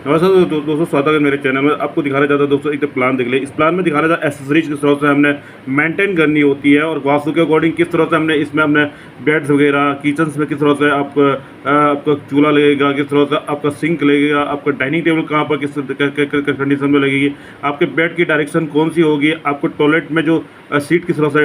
नमस्कार दोस्तों, स्वागत है मेरे चैनल में। आपको दिखाना चाहता हूँ दोस्तों, एक तो प्लान देख ले। इस प्लान में दिखाना चाहता एसेसरीज किस तरह से हमने मेंटेन करनी होती है और वास्तु के अकॉर्डिंग किस तरह से हमने इसमें हमने बेड्स वगैरह, किचन्स में किस तरह से आपका चूल्हा लगेगा, किस तरह से आपका सिंक लगेगा, आपका डाइनिंग टेबल कहाँ पर किस कंडीशन में लगेगी, आपके बेड की डायरेक्शन कौन सी होगी, आपको टॉयलेट में जो सीट किस तरह से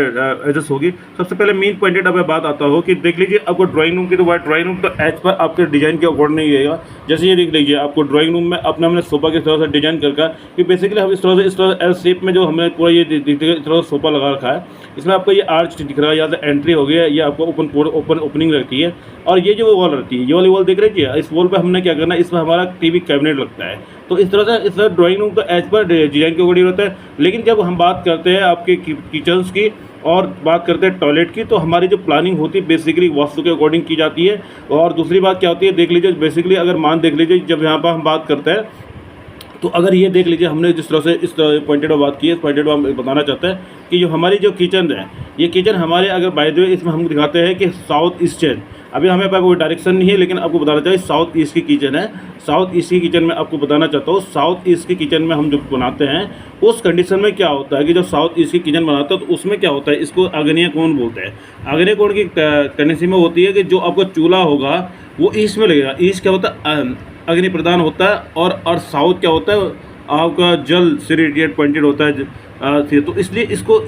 एडजस्ट होगी। सबसे पहले मेन पॉइंटेड अब बात आता हो कि देख लीजिए आपको ड्राइंग रूम की, तो ड्राइंग रूम तो एज पर आपके डिजाइन के अकॉर्डिंग नहीं रहेगा। जैसे ये देख लीजिए, आपको ड्राइंग रूम में अपने हमने सोफा किस तरह से डिजाइन करके कि बेसिकली हम इस तरह एल शेप में जो हमने पूरा ये इस तरह से सोफा लगा रखा है। इसमें आपको ये आर्च दिख रहा है, यहाँ से एंट्री हो गया, ये आपको ओपनिंग रहती है। और ये जो वॉल रहती है, ये वाली वॉल देख रही है, इस वॉल पे हमने क्या करना है, इसमें हमारा टीवी कैबिनेट लगता है। तो इस तरह ड्राइंग रूम तो एज पर डिजाइन के अकॉर्डिंग होता है। लेकिन जब हम बात करते हैं आपके किचन्स की और बात करते हैं टॉयलेट की, तो हमारी जो प्लानिंग होती है बेसिकली वास्तु के अकॉर्डिंग की जाती है। और दूसरी बात क्या होती है, देख लीजिए बेसिकली अगर देख लीजिए, जब यहाँ पर हम बात करते हैं तो अगर ये देख लीजिए, हमने जिस तरह से इस तरह पॉइंटेड में बात की है, इस पॉइंटेड में हम बताना चाहते हैं कि जो हमारी जो किचन है, ये किचन हमारे अगर बाय द वे इसमें हम दिखाते हैं कि साउथ ईस्टर्न, अभी हमें पास कोई डायरेक्शन नहीं है, लेकिन आपको बताना चाहिए साउथ ईस्ट की किचन है। साउथ ईस्ट की किचन में आपको बताना चाहता हूँ, साउथ ईस्ट की किचन में हम जो बनाते हैं उस कंडीशन में क्या होता है कि जो साउथ ईस्ट की किचन बनाते हैं तो उसमें क्या होता है, इसको आग्नेय कोण बोलते हैं। आग्नेय कोण की टेंडेंसी में होती है कि जो आपका चूल्हा होगा वो ईस्ट में लगेगा। ईस्ट क्या होता है, अग्नि प्रदान होता है, और साउथ क्या होता है, आपका जल से रेडिएट पॉइंटेड होता है। तो इसलिए इसको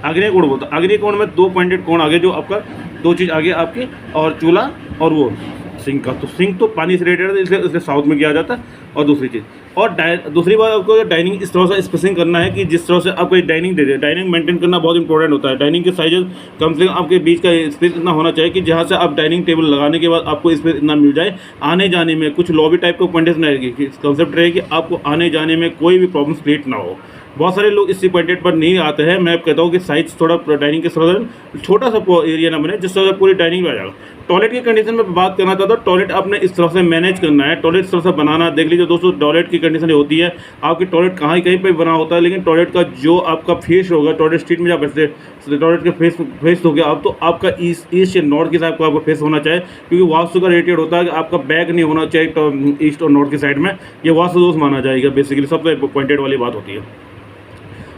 आग्नेय कोण बोलता है। आग्नेय कोण में दो पॉइंटेड कोण आगे, जो आपका दो चीज़ आगे आपकी, और चूल्हा और वो सिंक का। तो सिंक तो पानी से रिलेटेड है, इसलिए साउथ में किया जाता है। और दूसरी चीज़, और दूसरी बात, आपको डाइनिंग इस तरह से स्पेसिंग करना है कि जिस तरह से आपको डाइनिंग दे दे। डाइनिंग मेंटेन करना बहुत इंपॉर्टेंट होता है। डाइनिंग के साइज कम से कम आपके बीच का स्पेस इतना होना चाहिए कि जहाँ से आप डाइनिंग टेबल लगाने के बाद आपको स्पेस इतना मिल जाए, आने जाने में कुछ लॉबी टाइप का कंडीशन रहेगी, कंसेप्ट रहेगी, आपको आने जाने में कोई भी प्रॉब्लम क्रिएट ना हो। बहुत सारे लोग इसी पॉइंटेड पर नहीं आते हैं। मैं कहता हूँ कि साइज थोड़ा डाइनिंग के थोड़ा छोटा सा एरिया ना बने, जिस तरह से पूरी डाइनिंग में आ जाएगा। टॉयलेट की कंडीशन में बात करना चाहता हूँ, टॉयलेट आपने इस तरह से मैनेज करना है, टॉयलेट इस तरह से बनाना। देख लीजिए दोस्तों, टॉयलेट की कंडीशन होती है, आपकी टॉयलेट कहीं कहीं पे बना होता है, लेकिन टॉयलेट का जो आपका फेस होगा, टॉयलेट स्ट्रीट में जब ऐसे टॉयलेट के फेस हो गया, अब तो आपका ईस्ट या नॉर्थ की साइड को आपका फेस होना चाहिए, क्योंकि वास्तु का रेटेड होता है कि आपका बैक नहीं होना चाहिए ईस्ट और नॉर्थ की साइड में। ये वास्तु दोष माना जाएगा, बेसिकली सबसे पॉइंटेड वाली बात होती है।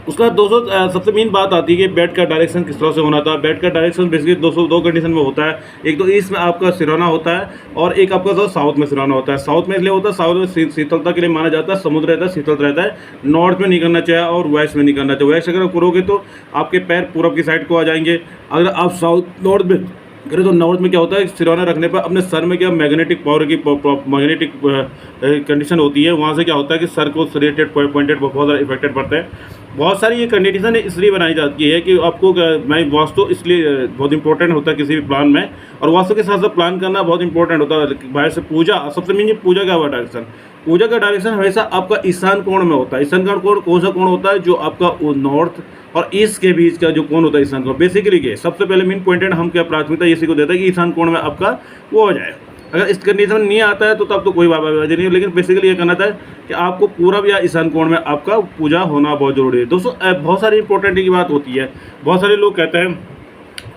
उसका दोस्तों सबसे मेन बात आती है कि बेड का डायरेक्शन किस तरह से होना था। बेड का डायरेक्शन बेसिकली दोस्तों दो कंडीशन में होता है। एक तो ईस्ट में आपका सिरहाना होता है, और एक आपका साउथ में सिरहाना होता है। साउथ में इसलिए होता है, साउथ में शीतलता के लिए माना जाता है, समुद्र रहता है, शीतल रहता है। नॉर्थ में नहीं करना चाहिए और वेस्ट में नहीं करना चाहिए। वेस्ट अगर करोगे तो आपके पैर पूरब की साइड को आ जाएंगे। अगर आप नॉर्थ में करें तो नॉर्थ में क्या होता है, सिरहाना रखने पर अपने सर में क्या मैग्नेटिक पावर की मैग्नेटिक कंडीशन होती है, वहाँ से क्या होता है कि सर को रिलेटेड पॉइंटेड बहुत ज़्यादा इफेक्टेड पड़ता है। बहुत सारी ये कंडीशन इसलिए बनाई जाती है कि आपको मैं वास्तु इसलिए बहुत इंपॉर्टेंट होता है किसी भी प्लान में, और वास्तु के साथ साथ प्लान करना बहुत इंपॉर्टेंट होता है। बाहर से पूजा, सबसे मेन पूजा का डायरेक्शन, पूजा का डायरेक्शन हमेशा आपका ईशान कोण में होता है। ईशान कोण कौन सा कोण होता है, जो आपका नॉर्थ और ईस्ट के बीच का जो कोण होता है ईशान कोण। बेसिकली ये सबसे पहले मेन पॉइंटेड हम क्या प्राथमिकता इसी को देता है कि ईशान कोण में आपका वो हो जाए। अगर इस कंडीशन में नहीं आता है तो तब तो कोई वजह नहीं है, लेकिन बेसिकली ये कहना था कि आपको पूरब या ईशान कोण में आपका पूजा होना बहुत जरूरी है। दोस्तों बहुत सारी इंपॉर्टेंट की बात होती है। बहुत सारे लोग कहते हैं,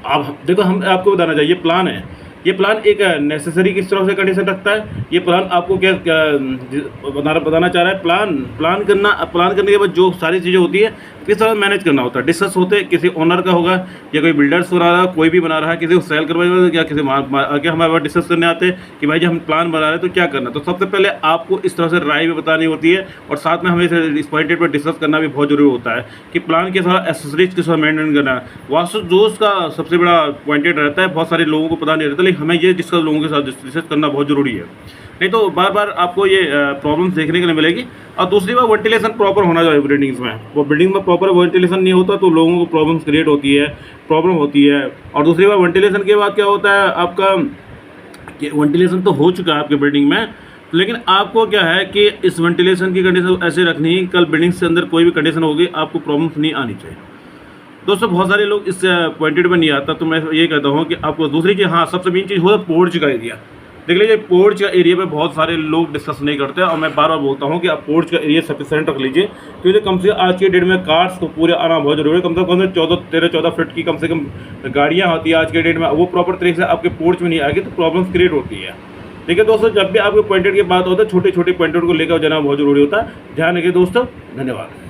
आप देखो हम आपको बताना चाहिए प्लान है, ये प्लान एक नेसेसरी किस तरह से कंडीशन रखता है। ये प्लान आपको क्या बताना चाह रहा है, प्लान करने के बाद जो सारी चीज़ें होती है किस तरह मैनेज करना होता है। डिस्कस होते हैं, किसी ओनर का होगा या कोई बिल्डर्स बना रहा है, कोई भी बना रहा है, किसी को सेल करवाएगा या किसी आगे हमारे पास डिस्कस करने आते हैं कि भाई जब हम प्लान बना रहे हैं तो क्या करना। तो सबसे पहले आपको इस तरह से राय भी बतानी होती है, और साथ में हमें इस पॉइंटेड पर डिस्कस करना भी बहुत जरूरी होता है कि प्लान के साथ एसेसरीज किस तरह मेंटेन करना है। वास्तु दोष का सबसे बड़ा पॉइंटेड रहता है, बहुत सारे लोगों को पता नहीं रहता, लेकिन हमें ये डिस्कस लोगों के साथ डिस्कस करना बहुत जरूरी है, नहीं तो बार बार आपको ये प्रॉब्लम्स देखने के लिए मिलेगी। और दूसरी बात, वेंटिलेशन प्रॉपर होना चाहिए बिल्डिंग्स में। वो बिल्डिंग में प्रॉपर वेंटिलेशन नहीं होता तो लोगों को प्रॉब्लम्स क्रिएट होती है, प्रॉब्लम होती है। और दूसरी बात, वेंटिलेशन के बाद क्या होता है आपका, वेंटिलेशन तो हो चुका है आपके बिल्डिंग में, लेकिन आपको क्या है कि इस वेंटिलेशन की कंडीशन ऐसे रखनी है, कल बिल्डिंग के अंदर कोई भी कंडीशन होगी आपको प्रॉब्लम्स नहीं आनी चाहिए। दोस्तों बहुत सारे लोग इस पॉइंटेड में नहीं आता, तो मैं ये कहता हूँ कि आपको दूसरी चीज़, हाँ सबसे मेन चीज़ होता है पोर्च का एरिया। देख लीजिए पोर्च का एरिया पे बहुत सारे लोग डिस्कस नहीं करते, और मैं बार बार बोलता हूँ कि आप पोर्च का एरिया सफिशिएंट रख लीजिए, क्योंकि कम से कम आज के डेट में कार्स को पूरे आना बहुत जरूरी है। कम से कम 13-14 फीट की कम से कम गाड़ियाँ होती है आज के डेट में, वो प्रॉपर तरीके से आपके पोर्च में नहीं आएगी तो प्रॉब्लम्स क्रिएट होती है। देखिए दोस्तों, जब भी आपको पॉइंटेड की बात होता है, छोटे छोटे पॉइंटेड को लेकर जाना बहुत जरूरी होता है। ध्यान रखिए दोस्तों, धन्यवाद।